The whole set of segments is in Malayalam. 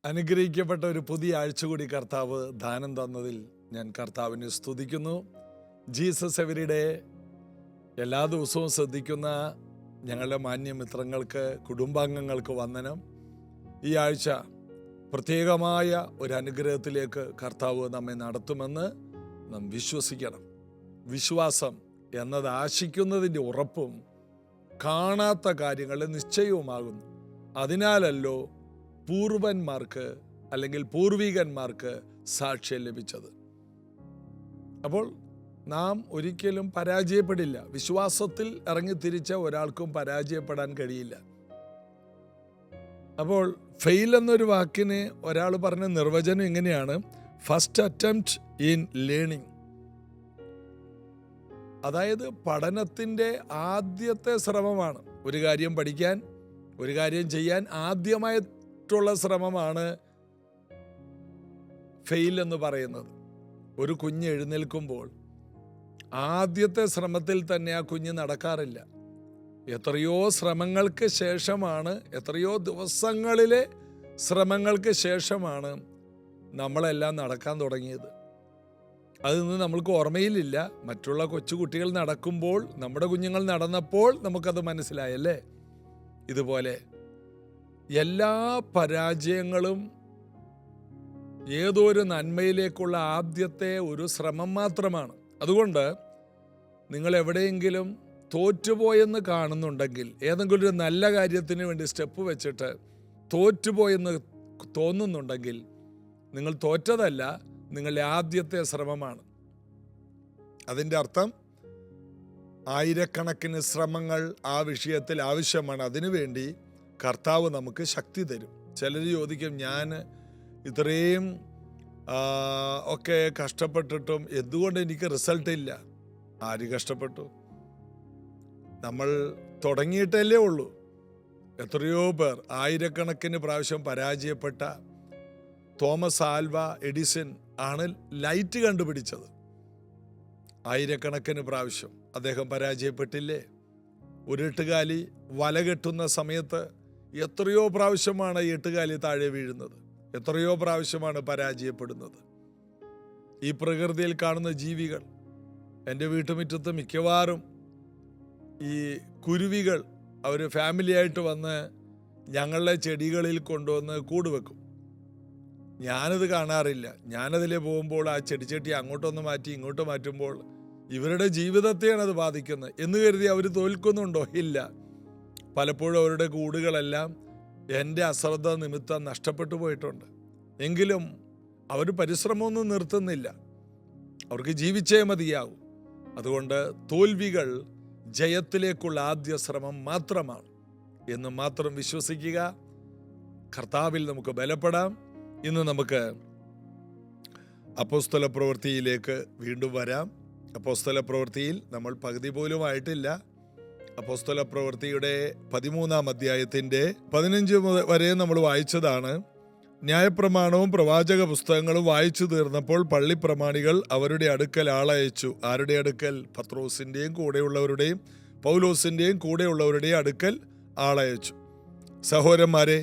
അനുഗ്രഹിക്കപ്പെട്ട ഒരു പുതിയ ആഴ്ച കൂടി കർത്താവ് ദാനം തന്നതിൽ ഞാൻ കർത്താവിനെ സ്തുതിക്കുന്നു. ജീസസ് എവരിഡേ എല്ലാ ദിവസവും ശ്രദ്ധിക്കുന്ന ഞങ്ങളുടെ മാന്യമിത്രങ്ങൾക്ക്, കുടുംബാംഗങ്ങൾക്ക് വന്ദനം. ഈ ആഴ്ച പ്രത്യേകമായ ഒരു അനുഗ്രഹത്തിലേക്ക് കർത്താവ് നമ്മെ നടത്തുമെന്ന് നാം വിശ്വസിക്കണം. വിശ്വാസം എന്നത് ആശിക്കുന്നതിൻ്റെ ഉറപ്പും കാണാത്ത കാര്യങ്ങളുടെ നിശ്ചയവുമാകുന്നു. അതിനാലല്ലോ പൂർവന്മാർക്ക് അല്ലെങ്കിൽ പൂർവികന്മാർക്ക് സാക്ഷ്യം ലഭിച്ചത്. അപ്പോൾ നാം ഒരിക്കലും പരാജയപ്പെടില്ല. വിശ്വാസത്തിൽ ഇറങ്ങി തിരിച്ച ഒരാൾക്കും പരാജയപ്പെടാൻ കഴിയില്ല. അപ്പോൾ ഫെയിൽ എന്നൊരു വാക്കിന് ഒരാൾ പറഞ്ഞ നിർവചനം ഇങ്ങനെയാണ്: ഫസ്റ്റ് അറ്റംപ്റ്റ് ഇൻ ലേണിംഗ്. അതായത് പഠനത്തിൻ്റെ ആദ്യത്തെ ശ്രമമാണ്. ഒരു കാര്യം പഠിക്കാൻ, ഒരു കാര്യം ചെയ്യാൻ ആദ്യമായിട്ടുള്ള ശ്രമമാണ് ഫെയിൽ എന്ന് പറയുന്നത്. ഒരു കുഞ്ഞ് എഴുന്നേൽക്കുമ്പോൾ ആദ്യത്തെ ശ്രമത്തിൽ തന്നെ ആ കുഞ്ഞ് നടക്കാറില്ല. എത്രയോ ശ്രമങ്ങൾക്ക് ശേഷമാണ്, എത്രയോ ദിവസങ്ങളിലെ ശ്രമങ്ങൾക്ക് ശേഷമാണ് നമ്മളെല്ലാം നടക്കാൻ തുടങ്ങിയത്. അതിന്ന് നമ്മൾക്ക് ഓർമ്മയിലില്ല. മറ്റുള്ള കൊച്ചുകുട്ടികൾ നടക്കുമ്പോൾ, നമ്മുടെ കുഞ്ഞുങ്ങൾ നടന്നപ്പോൾ നമുക്കത് മനസ്സിലായല്ലേ. ഇതുപോലെ എല്ലാ പരാജയങ്ങളും ഏതോ ഒരു നന്മയിലേക്കുള്ള ആദ്യത്തെ ഒരു ശ്രമം മാത്രമാണ്. അതുകൊണ്ട് നിങ്ങൾ എവിടെയെങ്കിലും തോറ്റുപോയെന്ന് കാണുന്നുണ്ടെങ്കിൽ, ഏതെങ്കിലും ഒരു നല്ല കാര്യത്തിന് വേണ്ടി സ്റ്റെപ്പ് വെച്ചിട്ട് തോറ്റുപോയെന്ന് തോന്നുന്നുണ്ടെങ്കിൽ, നിങ്ങൾ തോറ്റതല്ല, നിങ്ങളുടെ ആദ്യത്തെ ശ്രമമാണ്. അതിൻ്റെ അർത്ഥം ആയിരക്കണക്കിന് ശ്രമങ്ങൾ ആ വിഷയത്തിൽ ആവശ്യമാണ്. അതിനുവേണ്ടി കർത്താവ് നമുക്ക് ശക്തി തരും. ചിലർ ചോദിക്കും, ഞാൻ ഇത്രയും ഒക്കെ കഷ്ടപ്പെട്ടിട്ടും എന്തുകൊണ്ട് എനിക്ക് റിസൾട്ട് ഇല്ല? ആര് കഷ്ടപ്പെട്ടു? നമ്മൾ തുടങ്ങിയിട്ടല്ലേ ഉള്ളൂ. എത്രയോ പേർ ആയിരക്കണക്കിന് പ്രാവശ്യം പരാജയപ്പെട്ട തോമസ് ആൽവ എഡിസൺ ആണ് ലൈറ്റ് കണ്ടുപിടിച്ചത്. ആയിരക്കണക്കിന് പ്രാവശ്യം അദ്ദേഹം പരാജയപ്പെട്ടില്ലേ? ഒരു എട്ടുകാലി വല കെട്ടുന്ന സമയത്ത് എത്രയോ പ്രാവശ്യമാണ് ഈ എട്ടുകാലി താഴെ വീഴുന്നത്, എത്രയോ പ്രാവശ്യമാണ് പരാജയപ്പെടുന്നത്. ഈ പ്രകൃതിയിൽ കാണുന്ന ജീവികൾ, എൻ്റെ വീട്ടുമുറ്റത്ത് മിക്കവാറും ഈ കുരുവികൾ അവർ ഫാമിലിയായിട്ട് വന്ന് ഞങ്ങളുടെ ചെടികളിൽ കൊണ്ടുവന്ന് കൂട് വെക്കും. ഞാനത് കാണാറില്ല. ഞാനതിലെ പോകുമ്പോൾ ആ ചെടിച്ചട്ടി അങ്ങോട്ടൊന്ന് മാറ്റി ഇങ്ങോട്ട് മാറ്റുമ്പോൾ ഇവരുടെ ജീവിതത്തെയാണ് അത് ബാധിക്കുന്നത് എന്ന് കരുതി അവർ തോൽക്കുന്നുണ്ടോ? ഇല്ല. പലപ്പോഴും അവരുടെ കൂടുകളെല്ലാം എൻ്റെ അശ്രദ്ധ നിമിത്തം നഷ്ടപ്പെട്ടു പോയിട്ടുണ്ട്. എങ്കിലും അവർ പരിശ്രമമൊന്നും നിർത്തുന്നില്ല. അവർക്ക് ജീവിച്ചേ മതിയാവും. അതുകൊണ്ട് തോൽവികൾ ജയത്തിലേക്കുള്ള ആദ്യ ശ്രമം മാത്രമാണ് എന്ന് മാത്രം വിശ്വസിക്കുക. കർത്താവിൽ നമുക്ക് ബലപ്പെടാം. ഇന്ന് നമുക്ക് അപ്പോസ്തല പ്രവൃത്തിയിലേക്ക് വീണ്ടും വരാം. അപ്പോസ്തല പ്രവൃത്തിയിൽ നമ്മൾ പകുതി പോലും ആയിട്ടില്ല. അപ്പോസ്തല പ്രവൃത്തിയുടെ 13-ാം അധ്യായത്തിൻ്റെ 15 വരെ നമ്മൾ വായിച്ചതാണ്. ന്യായപ്രമാണവും പ്രവാചക പുസ്തകങ്ങളും വായിച്ചു തീർന്നപ്പോൾ പള്ളിപ്രമാണികൾ അവരുടെ അടുക്കൽ ആളയച്ചു. ആരുടെ അടുക്കൽ? പത്രോസിൻ്റെയും കൂടെയുള്ളവരുടെയും പൗലോസിൻ്റെയും കൂടെയുള്ളവരുടെയും അടുക്കൽ ആളയച്ചു. സഹോദരന്മാരെ,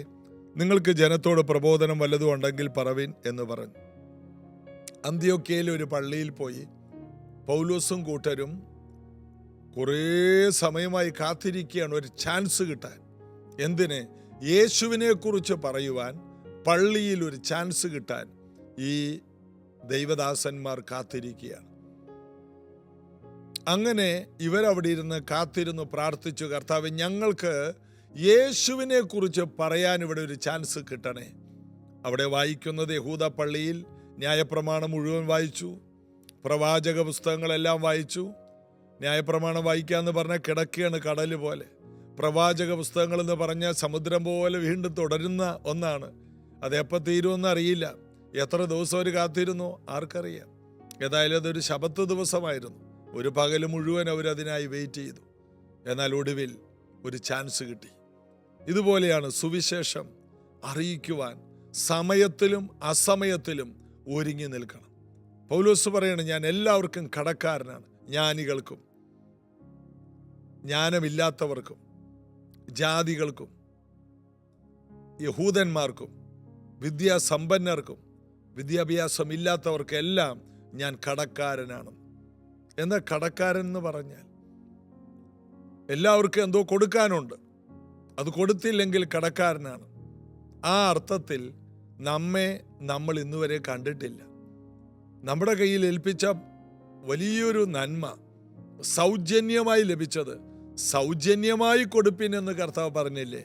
നിങ്ങൾക്ക് ജനത്തോട് പ്രബോധനം വല്ലതും ഉണ്ടെങ്കിൽ പറവിൻ എന്ന് പറഞ്ഞു. അന്ത്യോക്യയിലെ ഒരു പള്ളിയിൽ പോയി പൗലോസും കൂട്ടരും കുറേ സമയമായി കാത്തിരിക്കുകയാണ് ഒരു ചാൻസ് കിട്ടാൻ. എന്തിന്? യേശുവിനെ കുറിച്ച് പറയുവാൻ പള്ളിയിൽ ഒരു ചാൻസ് കിട്ടാൻ ഈ ദൈവദാസന്മാർ കാത്തിരിക്കുകയാണ്. അങ്ങനെ ഇവരവിടെ ഇരുന്ന് കാത്തിരുന്ന് പ്രാർത്ഥിച്ചു, കർത്താവേ, ഞങ്ങൾക്ക് യേശുവിനെ കുറിച്ച് പറയാൻ ഇവിടെ ഒരു ചാൻസ് കിട്ടണേ. അവിടെ വായിക്കുന്നത് യഹൂദ പള്ളിയിൽ ന്യായപ്രമാണം മുഴുവൻ വായിച്ചു, പ്രവാചക പുസ്തകങ്ങളെല്ലാം വായിച്ചു. ന്യായപ്രമാണം വായിക്കാന്ന് പറഞ്ഞാൽ കിടക്കുകയാണ് കടൽ പോലെ. പ്രവാചക പുസ്തകങ്ങൾ എന്ന് പറഞ്ഞാൽ സമുദ്രം പോലെ വീണ്ടും തുടരുന്ന ഒന്നാണ്. അത് എപ്പോൾ തീരുമെന്ന് അറിയില്ല. എത്ര ദിവസം അവർ കാത്തിരുന്നു ആർക്കറിയാം. ഏതായാലും അതൊരു ശബത്ത് ദിവസമായിരുന്നു. ഒരു പകൽ മുഴുവൻ അവരതിനായി വെയിറ്റ് ചെയ്തു. എന്നാൽ ഒടുവിൽ ഒരു ചാൻസ് കിട്ടി. ഇതുപോലെയാണ് സുവിശേഷം അറിയിക്കുവാൻ സമയത്തിലും അസമയത്തിലും ഒരുങ്ങി നിൽക്കണം. പൗലോസ് പറയാണ്, ഞാൻ എല്ലാവർക്കും കടക്കാരനാണ്, ജ്ഞാനികൾക്കും ജ്ഞാനമില്ലാത്തവർക്കും, ജാതികൾക്കും, യഹൂദന്മാർക്കും വിദ്യാസമ്പന്നർക്കും വിദ്യാഭ്യാസമില്ലാത്തവർക്കെല്ലാം ഞാൻ കടക്കാരനാണ്. എന്നാൽ കടക്കാരൻ എന്ന് പറഞ്ഞാൽ എല്ലാവർക്കും എന്തോ കൊടുക്കാനുണ്ട്, അത് കൊടുത്തില്ലെങ്കിൽ കടക്കാരനാണ്. ആ അർത്ഥത്തിൽ നമ്മൾ ഇന്നുവരെ കണ്ടിട്ടില്ല. നമ്മുടെ കയ്യിൽ ഏൽപ്പിച്ച വലിയൊരു നന്മ സൗജന്യമായി ലഭിച്ചത് സൗജന്യമായി കൊടുപ്പിനെന്ന് കർത്താവ് പറഞ്ഞില്ലേ?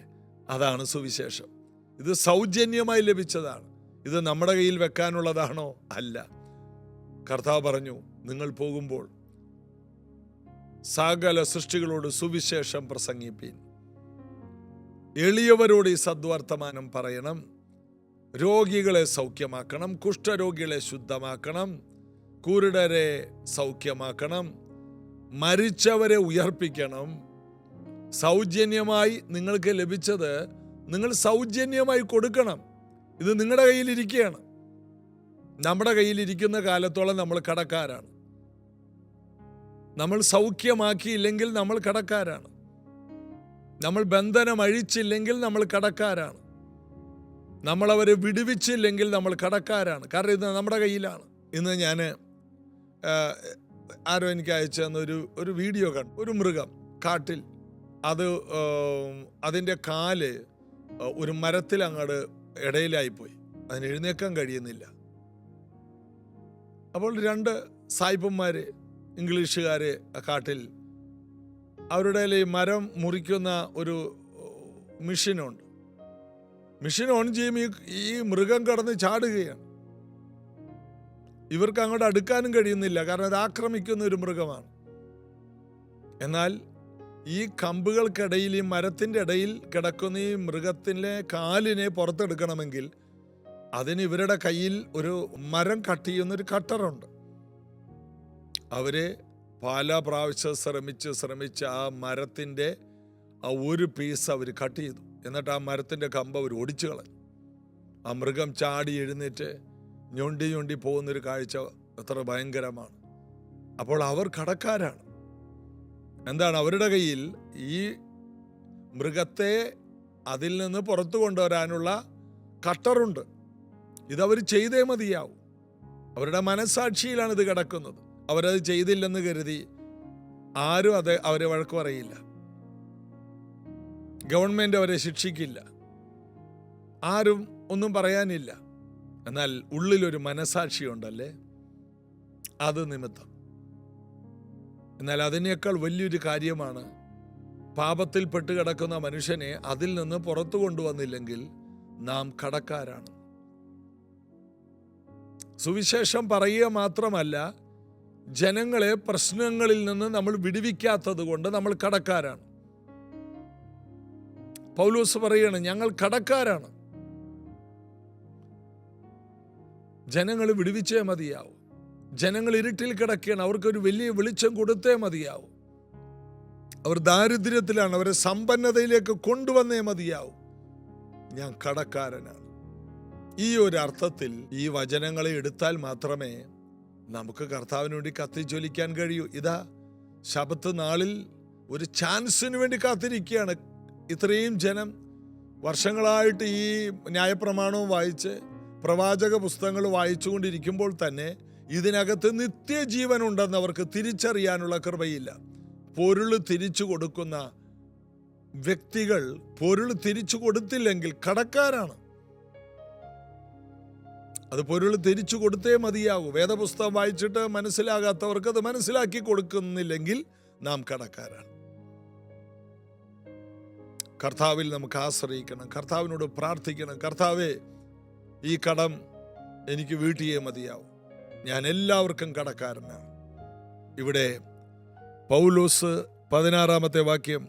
അതാണ് സുവിശേഷം. ഇത് സൗജന്യമായി ലഭിച്ചതാണ്. ഇത് നമ്മുടെ കയ്യിൽ വെക്കാനുള്ളതാണോ? അല്ല. കർത്താവ് പറഞ്ഞു, നിങ്ങൾ പോകുമ്പോൾ സകല സൃഷ്ടികളോട് സുവിശേഷം പ്രസംഗിപ്പീൻ, എളിയവരോട് ഈ സദ്വർത്തമാനം പറയണം, രോഗികളെ സൗഖ്യമാക്കണം, കുഷ്ഠരോഗികളെ ശുദ്ധമാക്കണം, കുരുടരെ സൗഖ്യമാക്കണം, മരിച്ചവരെ ഉയർപ്പിക്കണം. സൗജന്യമായി നിങ്ങൾക്ക് ലഭിച്ചത് നിങ്ങൾ സൗജന്യമായി കൊടുക്കണം. ഇത് നിങ്ങളുടെ കയ്യിലിരിക്കുകയാണ്. നമ്മുടെ കയ്യിലിരിക്കുന്ന കാലത്തോളം നമ്മൾ കടക്കാരാണ്. നമ്മൾ സൗഖ്യമാക്കിയില്ലെങ്കിൽ നമ്മൾ കടക്കാരാണ്. നമ്മൾ ബന്ധനം അഴിച്ചില്ലെങ്കിൽ നമ്മൾ കടക്കാരാണ്. നമ്മളവരെ വിടുവിച്ചില്ലെങ്കിൽ നമ്മൾ കടക്കാരാണ്. കാരണം ഇത് നമ്മുടെ കയ്യിലാണ്. ഇന്ന് ഞാൻ ആരോ എനിക്ക് അയച്ചു തന്ന ഒരു വീഡിയോ കണ്ടു. ഒരു മൃഗം കാട്ടിൽ, അതിൻ്റെ കാല് ഒരു മരത്തിൽ അങ്ങോട്ട് ഇടയിലായിപ്പോയി, അതിന് എഴുന്നേക്കാൻ കഴിയുന്നില്ല. അപ്പോൾ 2 സായിപ്പന്മാർ, ഇംഗ്ലീഷുകാർ കാട്ടിൽ അവരുടെ മരം മുറിക്കുന്ന ഒരു മെഷീനുണ്ട്. മെഷീൻ ഓൺ ചെയ്യുമ്പോൾ ഈ മൃഗം കടന്ന് ചാടുകയാണ്. ഇവർക്ക് അങ്ങോട്ട് അടുക്കാനും കഴിയുന്നില്ല, കാരണം അത് ആക്രമിക്കുന്ന ഒരു മൃഗമാണ്. എന്നാൽ ഈ കമ്പുകൾക്കിടയിൽ, ഈ മരത്തിൻ്റെ ഇടയിൽ കിടക്കുന്ന ഈ മൃഗത്തിൻ്റെ കാലിനെ പുറത്തെടുക്കണമെങ്കിൽ അതിന് ഇവരുടെ കയ്യിൽ ഒരു മരം കട്ട് ചെയ്യുന്നൊരു കട്ടറുണ്ട്. അവര് പല പ്രാവശ്യം ശ്രമിച്ച് ആ മരത്തിൻ്റെ ആ ഒരു പീസ് അവർ കട്ട് ചെയ്തു. എന്നിട്ട് ആ മരത്തിൻ്റെ കമ്പ് അവർ ഒടിച്ചു കളഞ്ഞു. ആ മൃഗം ചാടി എഴുന്നേറ്റ് ഞൊണ്ടി പോകുന്നൊരു കാഴ്ച എത്ര ഭയങ്കരമാണ്. അപ്പോൾ അവർ കടക്കാരാണ്. എന്താണ്? അവരുടെ കയ്യിൽ ഈ മൃഗത്തെ അതിൽ നിന്ന് പുറത്തു കൊണ്ടുവരാനുള്ള കട്ടറുണ്ട്. ഇതവർ ചെയ്തേ മതിയാവും. അവരുടെ മനസാക്ഷിയിലാണ് ഇത് കിടക്കുന്നത്. അവരത് ചെയ്തില്ലെന്ന് കരുതി ആരും അവരെ വഴക്ക് പറയില്ല. ഗവൺമെന്റ് അവരെ ശിക്ഷിക്കില്ല. ആരും ഒന്നും പറയാനില്ല. എന്നാൽ ഉള്ളിലൊരു മനസാക്ഷിയുണ്ടല്ലേ, അത് നിമിത്തം. എന്നാൽ അതിനേക്കാൾ വലിയൊരു കാര്യമാണ്, പാപത്തിൽ പെട്ട് കിടക്കുന്ന മനുഷ്യനെ അതിൽ നിന്ന് പുറത്തു കൊണ്ടുവന്നില്ലെങ്കിൽ നാം കടക്കാരാണ്. സുവിശേഷം പറയുക മാത്രമല്ല, ജനങ്ങളെ പ്രശ്നങ്ങളിൽ നിന്ന് നമ്മൾ വിടുവിക്കാത്തത് കൊണ്ട് നമ്മൾ കടക്കാരാണ്. പൗലോസ് പറയാണ്, ഞങ്ങൾ കടക്കാരാണ്. ജനങ്ങൾ വിടുവിച്ചേ മതിയാവും. ജനങ്ങൾ ഇരുട്ടിൽ കിടക്കുകയാണ്, അവർക്കൊരു വലിയ വെളിച്ചം കൊടുത്തേ മതിയാവും. അവർ ദാരിദ്ര്യത്തിലാണ്, അവരെ സമ്പന്നതയിലേക്ക് കൊണ്ടുവന്നേ മതിയാവും. ഞാൻ കടക്കാരനാണ്. ഈ ഒരു അർത്ഥത്തിൽ ഈ വചനങ്ങളെ എടുത്താൽ മാത്രമേ നമുക്ക് കർത്താവിന് വേണ്ടി കത്തിജ്വലിക്കാൻ കഴിയൂ. ഇതാ ശബത്ത് നാളിൽ ഒരു ചാൻസിന് വേണ്ടി കാത്തിരിക്കുകയാണ് ഇത്രയും ജനം. വർഷങ്ങളായിട്ട് ഈ ന്യായപ്രമാണവും വായിച്ച് പ്രവാചക പുസ്തകങ്ങൾ വായിച്ചുകൊണ്ടിരിക്കുമ്പോൾ തന്നെ ഇതിനകത്ത് നിത്യജീവൻ ഉണ്ടെന്ന് അവർക്ക് തിരിച്ചറിയാനുള്ള കൃപയില്ല. പൊരുൾ തിരിച്ചു കൊടുക്കുന്ന വ്യക്തികൾ പൊരുൾ തിരിച്ചു കൊടുത്തില്ലെങ്കിൽ കടക്കാരാണ്. അത് പൊരുൾ തിരിച്ചു കൊടുത്തേ മതിയാകൂ. വേദപുസ്തകം വായിച്ചിട്ട് മനസ്സിലാകാത്തവർക്ക് അത് മനസ്സിലാക്കി കൊടുക്കുന്നില്ലെങ്കിൽ നാം കടക്കാരാണ്. കർത്താവിൽ നമുക്ക് ആശ്രയിക്കണം, കർത്താവിനോട് പ്രാർത്ഥിക്കണം. കർത്താവേ, ഈ കടം എനിക്ക് വീട്ടിയേ മതിയാവും. ഞാൻ എല്ലാവർക്കും കടക്കാരനാണ്. ഇവിടെ പൗലോസ് 16-ാമത്തെ വാക്യം,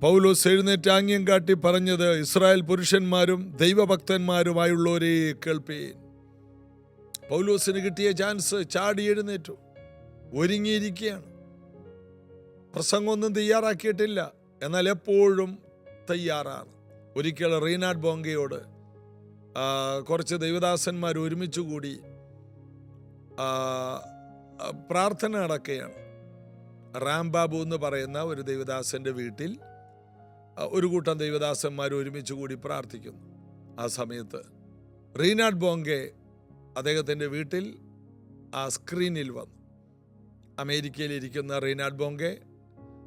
പൗലോസ് എഴുന്നേറ്റ് ആംഗ്യം കാട്ടി പറഞ്ഞത്, ഇസ്രായേൽ പുരുഷന്മാരും ദൈവഭക്തന്മാരുമായുള്ളവരെ കേൾപ്പീൻ. പൗലോസിന് കിട്ടിയ ചാൻസ്, ചാടി എഴുന്നേറ്റു, ഒരുങ്ങിയിരിക്കുകയാണ്. പ്രസംഗമൊന്നും തയ്യാറാക്കിയിട്ടില്ല, എന്നാൽ എപ്പോഴും തയ്യാറാണ്. ഒരിക്കൽ റീനാഡ് ബോങ്കയോട് കുറച്ച് ദൈവദാസന്മാർ ഒരുമിച്ച് കൂടി പ്രാർത്ഥന നടക്കുകയാണ്. റാംബാബു എന്ന് പറയുന്ന ഒരു ദൈവദാസന്റെ വീട്ടിൽ ഒരു കൂട്ടം ദൈവദാസന്മാർ ഒരുമിച്ച് കൂടി പ്രാർത്ഥിക്കുന്നു. ആ സമയത്ത് റീനാഡ് ബോങ്കെ അദ്ദേഹത്തിൻ്റെ വീട്ടിൽ ആ സ്ക്രീനിൽ വന്നു. അമേരിക്കയിലിരിക്കുന്ന റീനാഡ് ബോങ്കെ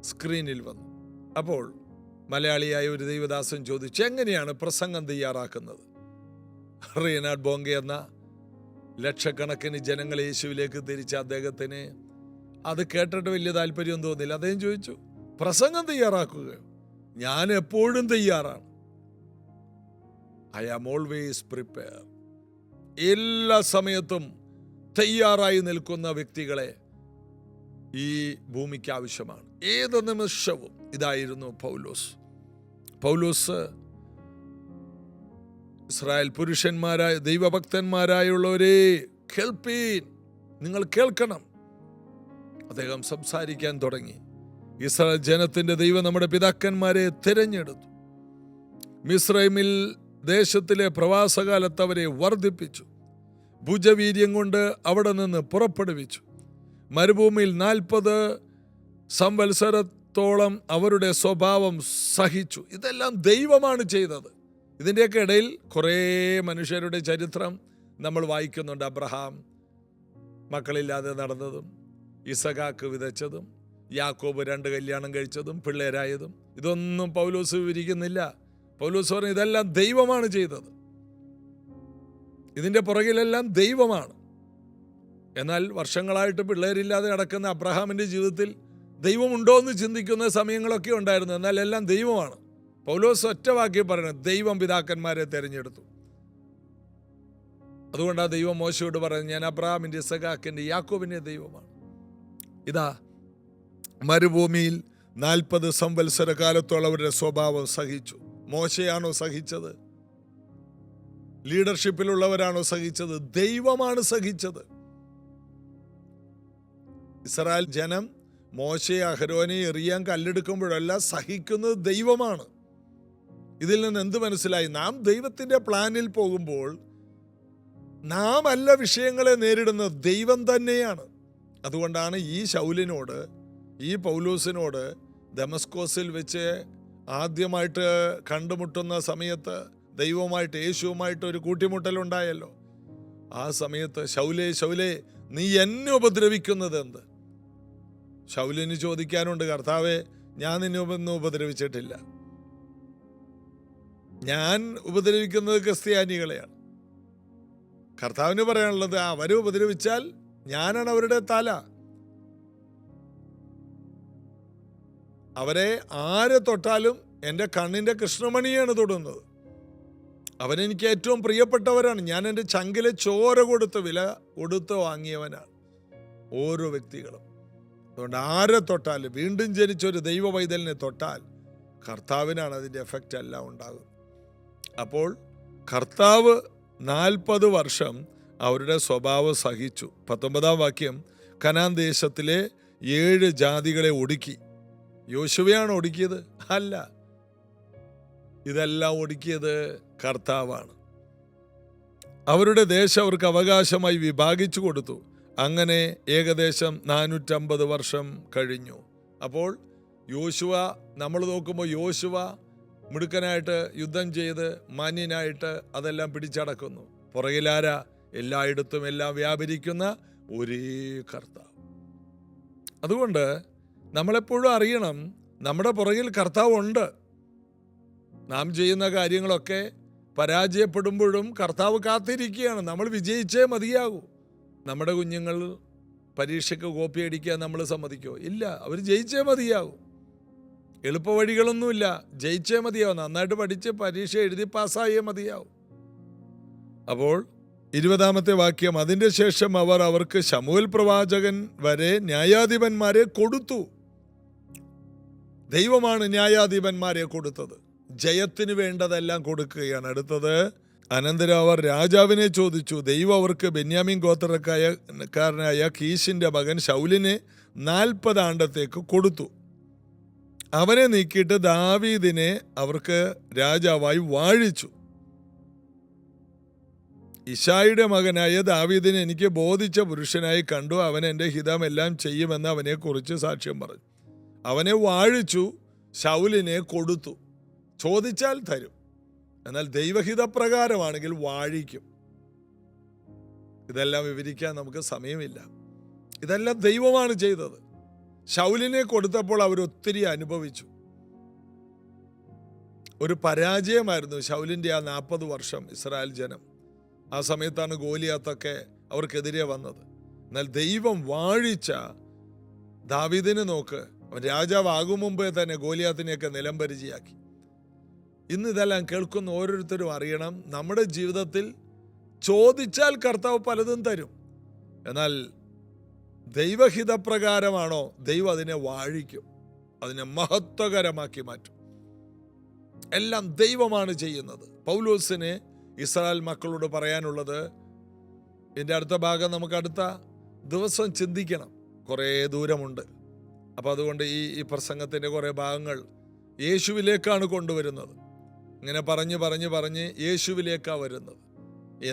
സ്ക്രീനിൽ വന്നു. അപ്പോൾ മലയാളിയായ ഒരു ദൈവദാസൻ ചോദിച്ചു, എങ്ങനെയാണ് പ്രസംഗം തയ്യാറാക്കുന്നത്? റീനാഡ് ബോങ്കെ എന്ന ലക്ഷക്കണക്കിന് ജനങ്ങളെ യേശുവിലേക്ക് തിരിച്ച അദ്ദേഹത്തിന് അത് കേട്ടിട്ട് വലിയ താല്പര്യം തോന്നില്ല. അദ്ദേഹം ചോദിച്ചു, പ്രസംഗം തയ്യാറാക്കുക? ഞാൻ എപ്പോഴും തയ്യാറാണ്. I am always prepare. എല്ലാ സമയത്തും തയ്യാറായി നിൽക്കുന്ന വ്യക്തികളെ ഈ ഭൂമിക്ക് ആവശ്യമാണ്, ഏത് നിമിഷവും. ഇതായിരുന്നു പൗലോസ്. ഇസ്രായേൽ പുരുഷന്മാരായ ദൈവഭക്തന്മാരായുള്ളവരെ കേൾപ്പീൻ, നിങ്ങൾ കേൾക്കണം. അദ്ദേഹം സംസാരിക്കാൻ തുടങ്ങി. ഇസ്രായേൽ ജനത്തിന്റെ ദൈവം നമ്മുടെ പിതാക്കന്മാരെ തിരഞ്ഞെടുത്തു. മിസ്രൈമിൽ ദേശത്തിലെ പ്രവാസകാലത്ത് അവരെ വർദ്ധിപ്പിച്ചു. ഭുജവീര്യം കൊണ്ട് അവിടെ നിന്ന് പുറപ്പെടുവിച്ചു. മരുഭൂമിയിൽ 40 സംവത്സരത്തോളം അവരുടെ സ്വഭാവം സഹിച്ചു. ഇതെല്ലാം ദൈവമാണ് ചെയ്തത്. ഇതിൻ്റെയൊക്കെ ഇടയിൽ കുറേ മനുഷ്യരുടെ ചരിത്രം നമ്മൾ വായിക്കുന്നുണ്ട്. അബ്രഹാം മക്കളില്ലാതെ നടന്നതും, ഇസഹാക്ക് വിതച്ചതും, യാക്കോബ് 2 കല്യാണം കഴിച്ചതും പിള്ളേരായതും, ഇതൊന്നും പൗലോസ് വിവരിക്കുന്നില്ല. പൗലോസ് പറഞ്ഞു ഇതെല്ലാം ദൈവമാണ് ചെയ്തത്, ഇതിൻ്റെ പുറകിലെല്ലാം ദൈവമാണ്. എന്നാൽ വർഷങ്ങളായിട്ട് പിള്ളേരില്ലാതെ നടക്കുന്ന അബ്രഹാമിൻ്റെ ജീവിതത്തിൽ ദൈവമുണ്ടോ എന്ന് ചിന്തിക്കുന്ന സമയങ്ങളൊക്കെ ഉണ്ടായിരുന്നു. എന്നാൽ എല്ലാം ദൈവമാണ്. പൗലോസ് ഒറ്റ വാക്യം പറയുന്നത്, ദൈവം പിതാക്കന്മാരെ തിരഞ്ഞെടുത്തു. അതുകൊണ്ടാണ് ദൈവം മോശയോട് പറയുന്നത്, ഞാൻ അബ്രഹാമിൻ്റെ, ഇസഹാക്കിൻ്റെ, യാക്കോബിൻ്റെ ദൈവമാണ്. ഇതാ മരുഭൂമിയിൽ 40 സംവത്സര കാലത്തോളം അവരുടെ സ്വഭാവം സഹിച്ചു. മോശയാണോ സഹിച്ചത്? ലീഡർഷിപ്പിലുള്ളവരാണോ സഹിച്ചത്? ദൈവമാണ് സഹിച്ചത്. ഇസ്രായേൽ ജനം മോശയെ, അഹരോനെ എറിയാൻ കല്ലെടുക്കുമ്പോഴെല്ലാം സഹിക്കുന്നത് ദൈവമാണ്. ഇതിൽ നിന്ന് എന്ത് മനസ്സിലായി? നാം ദൈവത്തിൻ്റെ പ്ലാനിൽ പോകുമ്പോൾ നാം അല്ല വിഷയങ്ങളെ നേരിടുന്നത്, ദൈവം തന്നെയാണ്. അതുകൊണ്ടാണ് ഈ ശൗലിനോട്, ഈ പൗലോസിനോട് ദമസ്കോസിൽ വെച്ച് ആദ്യമായിട്ട് കണ്ടുമുട്ടുന്ന സമയത്ത് ദൈവവുമായിട്ട്, യേശുവുമായിട്ട് ഒരു കൂട്ടിമുട്ടലുണ്ടായല്ലോ. ആ സമയത്ത് ശൗലേ, ശൗലേ, നീ എന്നെ ഉപദ്രവിക്കുന്നത് എന്ത്? ശൗലിന് ചോദിക്കാനുണ്ട്, കർത്താവേ, ഞാൻ നിന്നെ ഒന്നും ഉപദ്രവിച്ചിട്ടില്ല. ഞാൻ ഉപദ്രവിക്കുന്നത് ക്രിസ്ത്യാനികളെയാണ്. കർത്താവിന് പറയാനുള്ളത്, അവരെ ഉപദ്രവിച്ചാൽ ഞാനാണ് അവരുടെ തല. അവരെ ആരെ തൊട്ടാലും എൻ്റെ കണ്ണിൻ്റെ കൃഷ്ണമണിയാണ് തൊടുന്നത്. അവനെനിക്ക് ഏറ്റവും പ്രിയപ്പെട്ടവരാണ്. ഞാൻ എൻ്റെ ചങ്കിലെ ചോര കൊടുത്ത്, വില കൊടുത്ത് വാങ്ങിയവനാണ് ഓരോ വ്യക്തികളും. അതുകൊണ്ട് ആരെ തൊട്ടാലും, വീണ്ടും ജനിച്ചൊരു ദൈവ പൈതലിനെ തൊട്ടാൽ കർത്താവിനാണ് അതിൻ്റെ എഫക്റ്റ് എല്ലാം ഉണ്ടാകുന്നത്. അപ്പോൾ കർത്താവ് 40 വർഷം അവരുടെ സ്വഭാവം സഹിച്ചു. 19-ാം വാക്യം, കനാൻ ദേശത്തിലെ 7 ജാതികളെ ഒടുക്കി. യോശുവയാണ് ഒടുക്കിയത്? അല്ല, ഇതെല്ലാം ഒടുക്കിയത് കർത്താവാണ്. അവരുടെ ദേശം അവർക്ക് അവകാശമായി വിഭാഗിച്ചു കൊടുത്തു. അങ്ങനെ ഏകദേശം 450 വർഷം കഴിഞ്ഞു. അപ്പോൾ യോശുവ, നമ്മൾ നോക്കുമ്പോൾ യോശുവ മിടുക്കനായിട്ട് യുദ്ധം ചെയ്ത് മാന്യനായിട്ട് അതെല്ലാം പിടിച്ചടക്കുന്നു. പുറകിലാരാ? എല്ലായിടത്തും എല്ലാം വ്യാപരിക്കുന്ന ഒരേ കർത്താവ്. അതുകൊണ്ട് നമ്മളെപ്പോഴും അറിയണം, നമ്മുടെ പുറകിൽ കർത്താവ് ഉണ്ട്. നാം ചെയ്യുന്ന കാര്യങ്ങളൊക്കെ പരാജയപ്പെടുമ്പോഴും കർത്താവ് കാത്തിരിക്കുകയാണ്. നമ്മൾ വിജയിച്ചേ മതിയാകൂ. നമ്മുടെ കുഞ്ഞുങ്ങൾ പരീക്ഷയ്ക്ക് കോപ്പി അടിക്കാൻ നമ്മൾ സമ്മതിക്കുമോ? ഇല്ല, അവർ ജയിച്ചേ മതിയാകൂ. എളുപ്പ വഴികളൊന്നുമില്ല, ജയിച്ചേ മതിയാവും. നന്നായിട്ട് പഠിച്ച് പരീക്ഷ എഴുതി പാസ്സായേ മതിയാവും. അപ്പോൾ 20-ാമത്തെ വാക്യം, അതിൻ്റെ ശേഷം അവർ അവർക്ക് ശമൂവേൽ പ്രവാചകൻ വരെ ന്യായാധിപന്മാരെ കൊടുത്തു. ദൈവമാണ് ന്യായാധിപന്മാരെ കൊടുത്തത്. ജയത്തിന് വേണ്ടതെല്ലാം കൊടുക്കുകയാണ്. അടുത്തത്, അനന്തരം അവർ രാജാവിനെ ചോദിച്ചു. ദൈവം അവർക്ക് ബെന്യാമീൻ ഗോത്രക്കാരനായ കീശിൻ്റെ മകൻ ശൗലിനെ 40 ആണ്ടത്തേക്ക് കൊടുത്തു. അവനെ നീക്കിയിട്ട് ദാവീദിനെ അവർക്ക് രാജാവായി വാഴിച്ചു. ഇശായിയുടെ മകനായ ദാവീദിനെ എനിക്ക് ബോധിച്ച പുരുഷനായി കണ്ടു. അവൻ എൻ്റെ ഹിതമെല്ലാം ചെയ്യുമെന്ന് അവനെക്കുറിച്ച് സാക്ഷ്യം പറഞ്ഞു. അവനെ വാഴിച്ചു, ശൗലിനെ കൊടുത്തു. ചോദിച്ചാൽ തരും, എന്നാൽ ദൈവഹിതപ്രകാരമാണെങ്കിൽ വാഴിക്കും. ഇതെല്ലാം വിവരിക്കാൻ നമുക്ക് സമയമില്ല. ഇതെല്ലാം ദൈവമാണ് ചെയ്തത്. ശൗലിനെ കൊടുത്തപ്പോൾ അവരൊത്തിരി അനുഭവിച്ചു. ഒരു പരാജയമായിരുന്നു ശൗലിൻ്റെ ആ 40 വർഷം ഇസ്രായേൽ ജനം. ആ സമയത്താണ് ഗോലിയാത്തൊക്കെ അവർക്കെതിരെ വന്നത്. എന്നാൽ ദൈവം വാഴിച്ച ദാവീദിനെ നോക്ക്, അവൻ രാജാവാകും മുമ്പേ തന്നെ ഗോലിയാത്തിനെയൊക്കെ നിലംപരിചയാക്കി. ഇന്ന് ഇതെല്ലാം കേൾക്കുന്ന ഓരോരുത്തരും അറിയണം, നമ്മുടെ ജീവിതത്തിൽ ചോദിച്ചാൽ കർത്താവ് പലതും തരും. എന്നാൽ ദൈവഹിതപ്രകാരമാണോ, ദൈവം അതിനെ വാഴിക്കും, അതിനെ മഹത്വകരമാക്കി മാറ്റും. എല്ലാം ദൈവമാണ് ചെയ്യുന്നത്. പൗലോസിന് ഇസ്രായേൽ മക്കളോട് പറയാനുള്ളത്, ഇതിൻ്റെ അടുത്ത ഭാഗം നമുക്ക് അടുത്ത ദിവസം ചിന്തിക്കണം, കുറേ ദൂരമുണ്ട്. അപ്പം അതുകൊണ്ട് ഈ പ്രസംഗത്തിൻ്റെ കുറേ ഭാഗങ്ങൾ യേശുവിലേക്കാണ് കൊണ്ടുവരുന്നത്. ഇങ്ങനെ പറഞ്ഞ് യേശുവിലേക്കാണ് വരുന്നത്.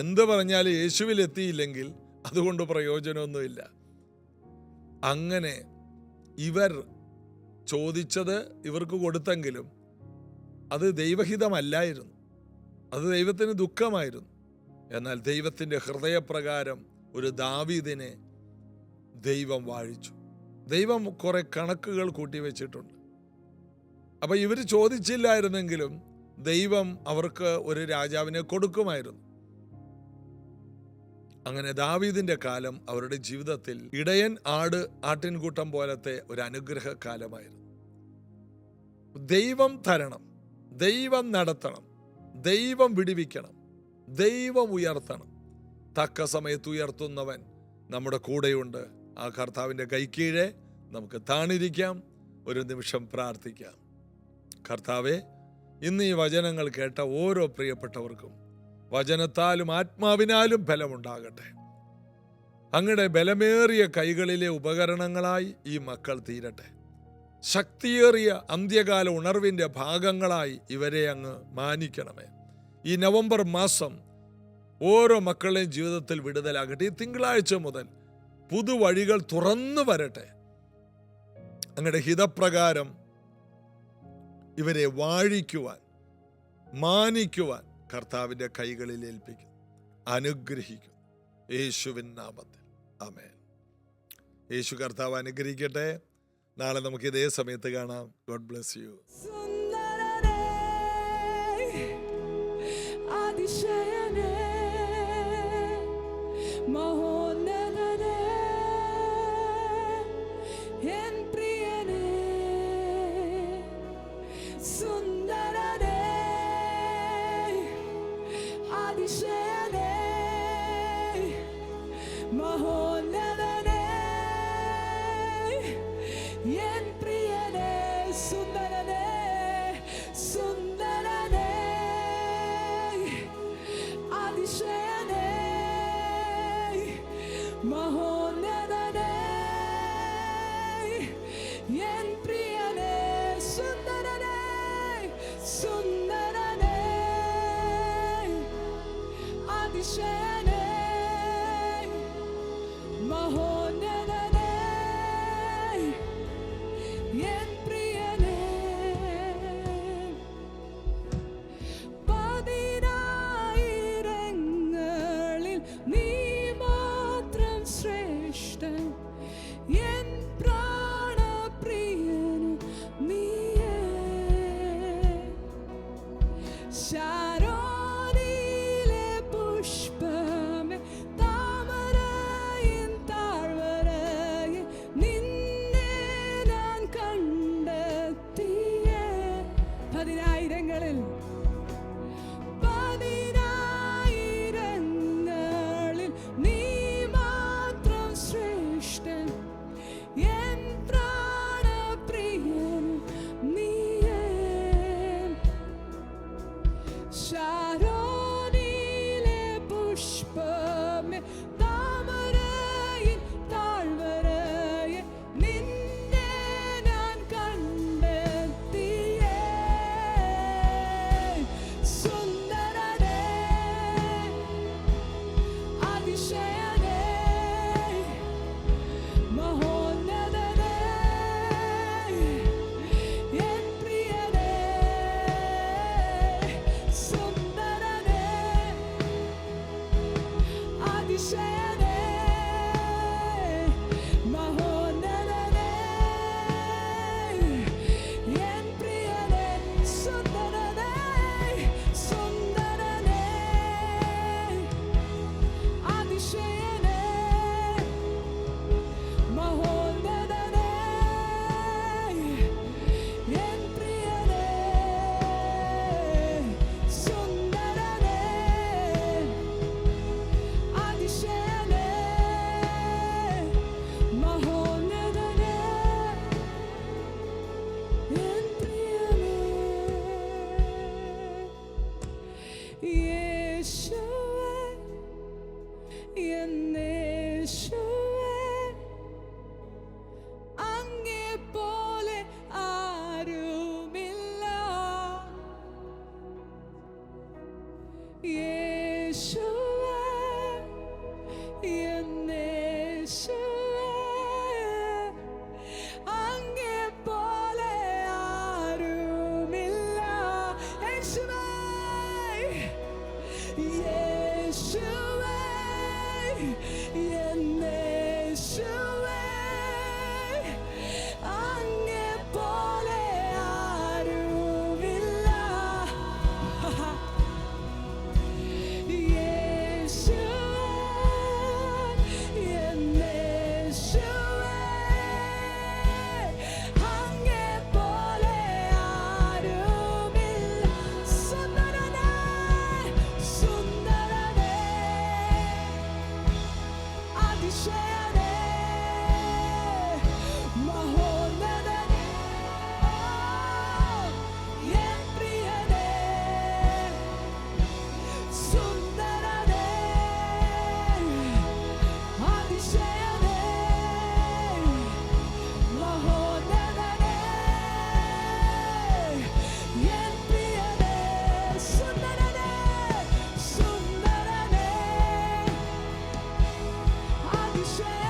എന്ത് പറഞ്ഞാലും യേശുവിലെത്തിയില്ലെങ്കിൽ അതുകൊണ്ട് പ്രയോജനമൊന്നുമില്ല. അങ്ങനെ ഇവർ ചോദിച്ചത് ഇവർക്ക് കൊടുത്തെങ്കിലും അത് ദൈവഹിതമല്ലായിരുന്നു, അത് ദൈവത്തിന് ദുഃഖമായിരുന്നു. എന്നാൽ ദൈവത്തിൻ്റെ ഹൃദയപ്രകാരം ഒരു ദാവീദിനെ ദൈവം വാഴിച്ചു. ദൈവം കുറെ കണക്കുകൾ കൂട്ടിവെച്ചിട്ടുണ്ട്. അപ്പം ഇവർ ചോദിച്ചില്ലായിരുന്നെങ്കിലും ദൈവം അവർക്ക് ഒരു രാജാവിനെ കൊടുക്കുമായിരുന്നു. അങ്ങനെ ദാവീദിന്റെ കാലം അവരുടെ ജീവിതത്തിൽ ഇടയൻ ആട്ടിൻകൂട്ടം പോലത്തെ ഒരു അനുഗ്രഹ കാലമായിരുന്നു. ദൈവം തരണം, ദൈവം നടത്തണം, ദൈവം വിടിവിക്കണം, ദൈവം ഉയർത്തണം. തക്ക സമയത്ത് ഉയർത്തുന്നവൻ നമ്മുടെ കൂടെയുണ്ട്. ആ കർത്താവിൻ്റെ കൈക്കീഴെ നമുക്ക് താണിരിക്കാം. ഒരു നിമിഷം പ്രാർത്ഥിക്കാം. കർത്താവേ, ഇന്ന് ഈ വചനങ്ങൾ കേട്ട ഓരോ പ്രിയപ്പെട്ടവർക്കും വചനത്താലും ആത്മാവിനാലും ബലമുണ്ടാകട്ടെ. അങ്ങയുടെ ബലമേറിയ കൈകളിലെ ഉപകരണങ്ങളായി ഈ മക്കൾ തീരട്ടെ. ശക്തിയേറിയ അന്ത്യകാല ഉണർവിൻ്റെ ഭാഗങ്ങളായി ഇവരെ അങ്ങ് മാനിക്കണമേ. ഈ നവംബർ മാസം ഓരോ മക്കളുടെയും ജീവിതത്തിൽ വിടുതലാകട്ടെ. ഈ തിങ്കളാഴ്ച മുതൽ പുതുവഴികൾ തുറന്നു വരട്ടെ. അങ്ങയുടെ ഹിതപ്രകാരം ഇവരെ വാഴിക്കുവാൻ, മാനിക്കുവാൻ കർത്താവിൻ്റെ കൈകളിൽ ഏൽപ്പിക്കും, അനുഗ്രഹിക്കും. യേശുവിൻ നാമത്തിൽ ആമേൻ. യേശു കർത്താവ് അനുഗ്രഹിക്കട്ടെ. നാളെ നമുക്ക് ഇതേ സമയത്ത് കാണാം. God bless you. Say Share.